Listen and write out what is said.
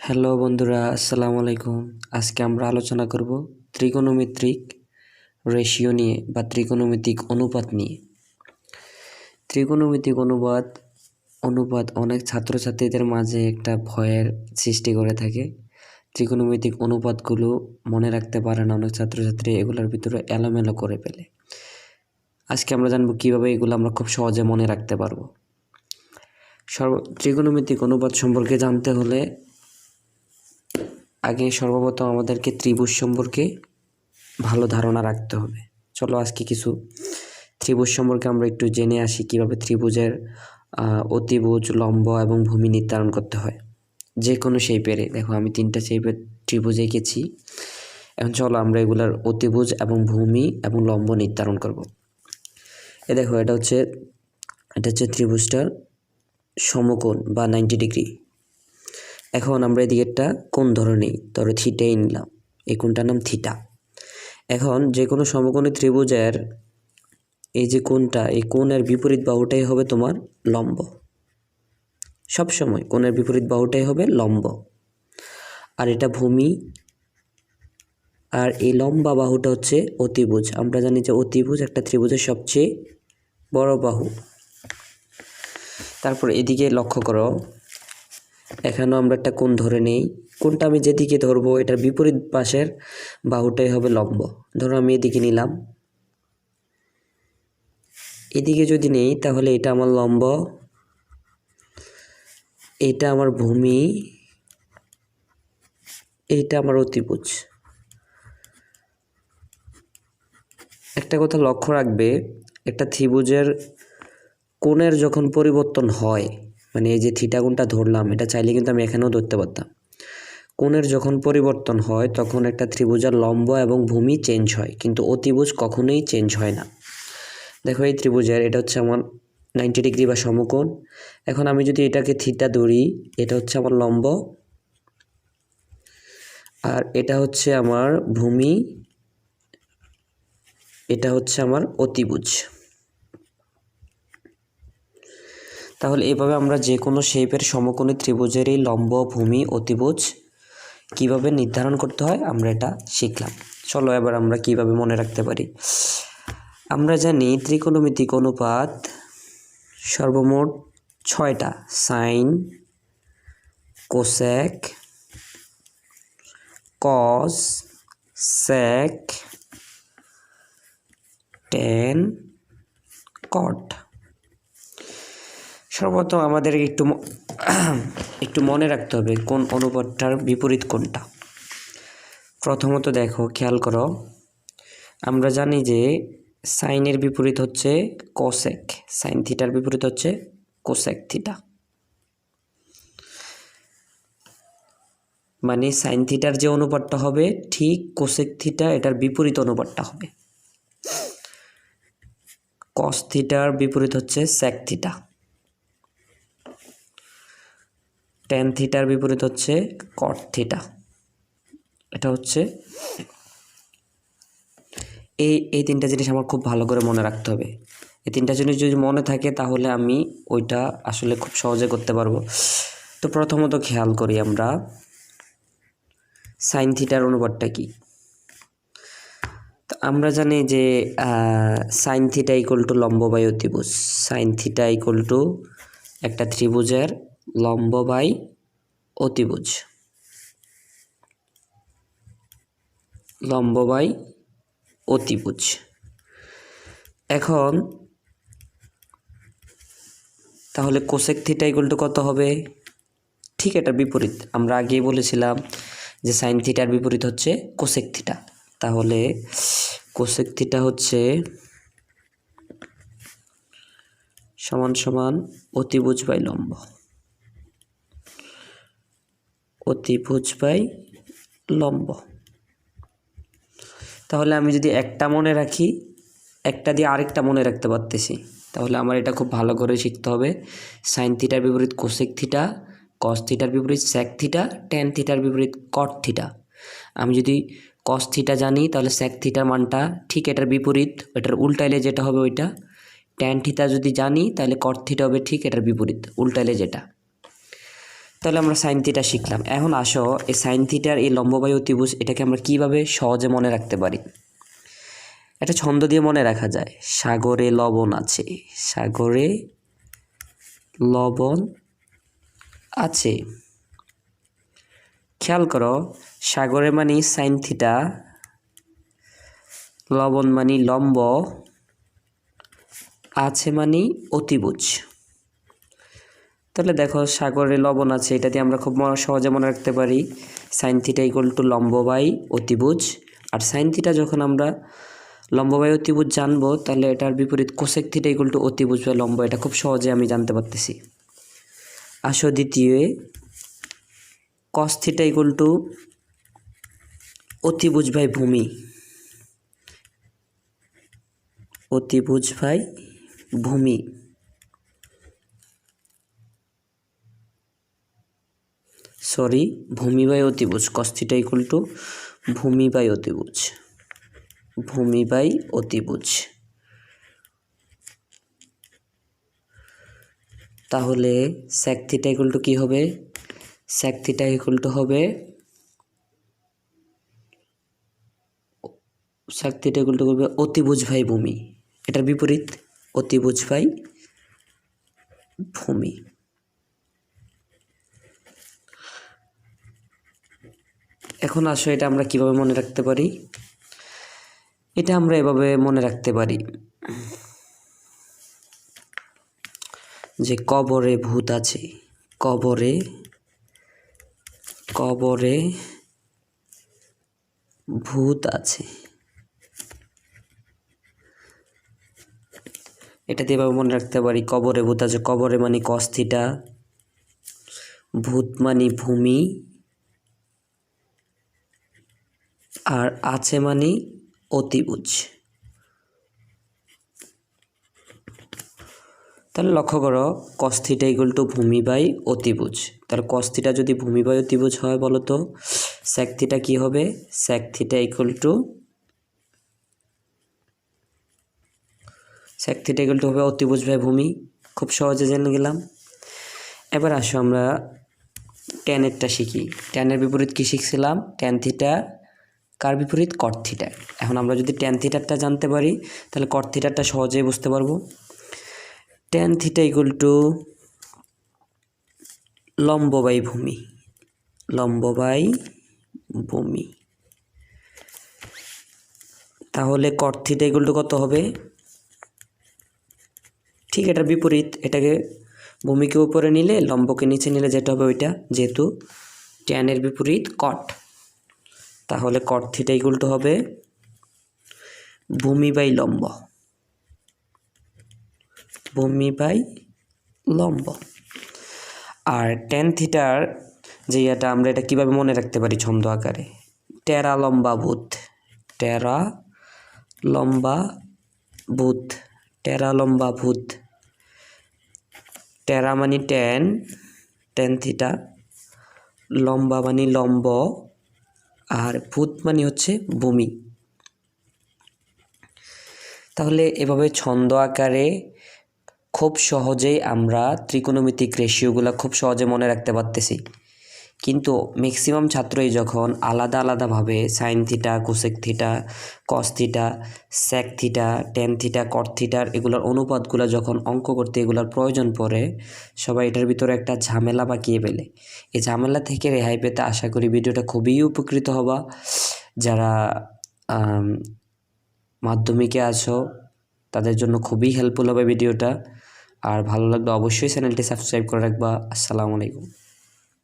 Hello বন্ধুরা, আসসালামু আলাইকুম। আজকে আমরা আলোচনা করব ত্রিকোণমিতিক রেশিও নিয়ে বা ত্রিকোণমিতিক অনুপাত নিয়ে। ত্রিকোণমিতিক অনুপাত অনেক ছাত্রছাত্রীদের মাঝে একটা ভয়ের সৃষ্টি করে থাকে। ত্রিকোণমিতিক অনুপাতগুলো মনে রাখতে পারে না অনেক ছাত্রছাত্রী, এগুলোর ভিতরে এলোমেলো করে ফেলে। আজকে আমরা জানব কীভাবে এগুলো আমরা খুব সহজে মনে রাখতে পারবো। ত্রিকোণমিতিক অনুপাত সম্পর্কে জানতে হলে আগে সর্বপ্রথম আমাদেরকে ত্রিভুজ সম্পর্কে ভালো ধারণা রাখতে হবে। চলো আজকে কিছু ত্রিভুজ সম্পর্কে আমরা একটু জেনে আসি, কীভাবে ত্রিভুজের অতিভুজ, লম্ব এবং ভূমি নির্ধারণ করতে হয় যে কোনো শেপেরে। দেখো আমি 3টা শেপের ত্রিভুজ এঁকেছি। এখন চলো আমরা এগুলার অতিভুজ এবং ভূমি এবং লম্ব নির্ধারণ করব। দেখো এটা হচ্ছে ত্রিভুজটার সমকোণ বা 90 ডিগ্রি। এখন আমরা এদিকে একটা কোণ ধরে নিই, ধরো থিটাই নিলাম, এই কোণটার নাম থিটা। এখন যে কোনো সমকোণী ত্রিভুজের এই যে কোণটা, এই কোণের বিপরীত বাহুটাই হবে তোমার লম্ব। সবসময় কোণের বিপরীত বাহুটাই হবে লম্ব। আর এটা ভূমি, আর এই লম্বা বাহুটা হচ্ছে অতিভুজ। আমরা জানি যে অতিভুজ একটা ত্রিভুজের সবচেয়ে বড় বাহু। তারপর এদিকে লক্ষ্য করো, এখানেও আমরা একটা কোণ ধরে নেই। কোণটা আমি যেদিকে ধরবো এটার বিপরীত পাশের বাহুটাই হবে লম্ব। ধরো আমি এদিকে নিলাম, এদিকে যদি নেই তাহলে এটা আমার লম্ব, এটা আমার ভূমি, এইটা আমার অতিভুজ। একটা কথা লক্ষ্য রাখবে, একটা ত্রিভুজের কোণের যখন পরিবর্তন হয়, মানে এই যে থিটা কোণটা ধরলাম, এটা চাইলে কিন্তু আমি এখানেও ধরতে পারতাম। কোণের যখন পরিবর্তন হয় তখন একটা ত্রিভুজের লম্ব এবং ভূমি চেঞ্জ হয়, কিন্তু অতিভুজ কখনোই চেঞ্জ হয় না। দেখো এই ত্রিভুজের এটা হচ্ছে আমার 90 ডিগ্রি বা সমকোণ। এখন আমি যদি এটাকে থিটা ধরি, এটা হচ্ছে আমার লম্ব, আর এটা হচ্ছে আমার ভূমি, এটা হচ্ছে আমার অতিভুজ। তাহলে এভাবে আমরা যে কোনো শেপের সমকোণী ত্রিভুজের এই লম্ব, ভূমি, অতিভুজ কিভাবে নির্ধারণ করতে হয় আমরা এটা শিখলাম। চলো এবার আমরা কিভাবে মনে রাখতে পারি। আমরা জানি ত্রিকোণমিতিক অনুপাত সর্বমোট 6টা: সাইন, কোসেক, কস, সেক, ট্যান, কট। সর্বপ্রথম আমাদের একটু মনে রাখতে হবে কোন অনুপাতটার বিপরীত কোনটা। প্রথমত দেখো, খেয়াল করো, আমরা জানি যে সাইনের বিপরীত হচ্ছে কোসেক, সাইন থিটার বিপরীত হচ্ছে কোসেক থিটা। মানে সাইন থিটার যে অনুপাতটা হবে ঠিক কোসেক থিটা এটার বিপরীত অনুপাতটা হবে। কস থিটার বিপরীত হচ্ছে সেক থিটা, ট্যান থিটার বিপরীত হচ্ছে কট থিটা। এটা হচ্ছে এই 3টা জিনিস আমার খুব ভালো করে মনে রাখতে হবে। এই 3টা জিনিস যদি মনে থাকে তাহলে আমি ওইটা আসলে খুব সহজে করতে পারবো। তো প্রথমত খেয়াল করি আমরা সাইন থিটার অনুপাতটা কি। তো আমরা জানি যে সাইন থিটা ইকুয়াল টু লম্ব বাই অতিভুজ। সাইন থিটা ইকুয়াল টু একটা ত্রিভুজের লম্ব বাই অতিভুজ, লম্ব বাই অতিভুজ। এখন তাহলে কোসেক থিটা ইকুয়াল টু কত হবে? ঠিক এটা বিপরীত। আমরা আগেই বলেছিলাম যে সাইন থিটার বিপরীত হচ্ছে কোসেক থিটা। তাহলে কোসেক থিটা হচ্ছে সমান সমান অতিভুজ বাই লম্ব, অতিভুজ বাই লম্ব। তাহলে আমি যদি একটা মনে রাখি, একটা দিয়ে আরেকটা মনে রাখতে পারতেছি, তাহলে আমার এটা খুব ভালো করে শিখতে হবে। সাইন থিটার বিপরীত কোসেক থিটা, কস থিটার বিপরীত সেক থিটা, ট্যান থিটার বিপরীত কট থিটা। আমি যদি কস থিটা জানি তাহলে সেক থিটার মানটা ঠিক এটার বিপরীত, এটার উল্টাইলে যেটা হবে ওইটা। ট্যান থিটা যদি জানি তাহলে কট থিটা হবে ঠিক এটার বিপরীত, উল্টাইলে যেটা। তাহলে আমরা সাইন থিটা শিখলাম। এখন আসো এই সাইন থিটার এই লম্ব বাই অতিভুজ এটাকে আমরা কিভাবে সহজে মনে রাখতে পারি। একটা ছন্দ দিয়ে মনে রাখা যায়, সাগরে লবণ আছে, সাগরে লবণ আছে। খেয়াল করো, সাগরে মানে সাইন থিটা, লবণ মানে লম্ব, আছে মানে অতিভুজ। তাহলে দেখো সাগরে লবণ আছে, এটা দিয়ে আমরা খুব সহজে মনে রাখতে পারি সাইন থিটা ইকুয়াল টু লম্ব বাই অতিভুজ। আর সাইন থিটা যখন আমরা লম্ব বাই অতিভুজ জানবো, তাহলে এটার বিপরীত কোসেক থিটা ইকুয়াল টু অতিভুজ বাই লম্ব, এটা খুব সহজে আমি জানতে পারতেছি। আসো দ্বিতীয়, কস থিটা ইকুয়াল টু অতিভুজ বাই ভূমি, অতিভুজ বাই ভূমি। সরি, ভূমি বাই অতিভুজ, কস থিটা ইকুয়াল টু ভূমি বাই অতিভুজ, ভূমি বাই অতিভুজ। তাহলে সেক থিটা ইকুয়াল টু কী হবে? সেক থিটা ইকুয়াল টু হবে, সেক থিটা ইকুয়াল টু হবে অতিভুজ বাই ভূমি, এটার বিপরীত অতিভুজ বাই ভূমি। এখন আসো এটা আমরা কিভাবে মনে রাখতে পারি। এটা আমরা এভাবে মনে রাখতে পারি যে কবরে ভূত আছে, কবরে কবরে ভূত আছে। এটা দিয়ে এভাবে মনে রাখতে পারি কবরে ভূত আছে, কবরে মানে কস থিটা, ভূত মানে ভূমি, আর আছে মানে অতিভুজ। তাহলে লক্ষ্য করো, কস থিটা ইকুয়াল টু ভূমি বাই অতিভুজ। তাহলে কস থিটা যদি ভূমি বাই অতিভুজ হয়, বলো তো সেক থিটা কী হবে? সেক থিটা ইকুয়াল টু হবে অতিভুজ বাই ভূমি। খুব সহজে জেনে গেলাম। এবার আসো আমরা ট্যানেরটা শিখি। ট্যানের বিপরীত কী শিখছিলাম? ট্যান থিটা কার বিপরীত? কট থিটা। এখন আমরা যদি ট্যান থিটারটা জানতে পারি, তাহলে কট থিটারটা সহজেই বুঝতে পারবো। ট্যান থিটা ইকুয়াল টু লম্ব বাই ভূমি, লম্ব বাই ভূমি। তাহলে কট থিটা ইকুয়াল টু কত হবে? ঠিক এটার বিপরীত, এটাকে ভূমিকে উপরে নিলে লম্বকে নিচে নিলে যেটা হবে ওইটা, যেহেতু ট্যানের বিপরীত কট। তাহলে কট থিটা ইকুয়াল টু হবে ভূমি বাই লম্ব, ভূমি বাই লম্ব। আর ট্যান থিটার যে এটা আমরা এটা কীভাবে মনে রাখতে পারি ছন্দ আকারে? টেরা লম্বা ভূত, টেরা লম্বা ভূত, টেরা লম্বা ভূত। টেরা মানে ট্যান, ট্যান থিটা, লম্বা মানে লম্ব, আর ভূত মানে হচ্ছে ভূমি। তাহলে এভাবে ছন্দ আকারে খুব সহজেই আমরা ত্রিকোণমিতিক রেশিওগুলো খুব সহজে মনে রাখতে পারতেছি। কিন্তু ম্যাক্সিমাম ছাত্রই যখন আলাদা আলাদাভাবে sine theta, cosec theta, cos theta, sec theta, tan theta, cot থিটার এগুলোর অনুপাতগুলো যখন অঙ্ক করতে এগুলোর প্রয়োজন পড়ে, সবাই এটার ভিতরে একটা ঝামেলা পাকিয়ে ফেলে। এই ঝামেলা থেকে রেহাই পেতে আশা করি ভিডিওটা খুবই উপকৃত হবা। যারা মাধ্যমিকে আছো তাদের জন্য খুবই হেল্পফুল হবে ভিডিওটা। আর ভালো লাগলে অবশ্যই চ্যানেলটি সাবস্ক্রাইব করে রাখবা। আসসালামু আলাইকুম।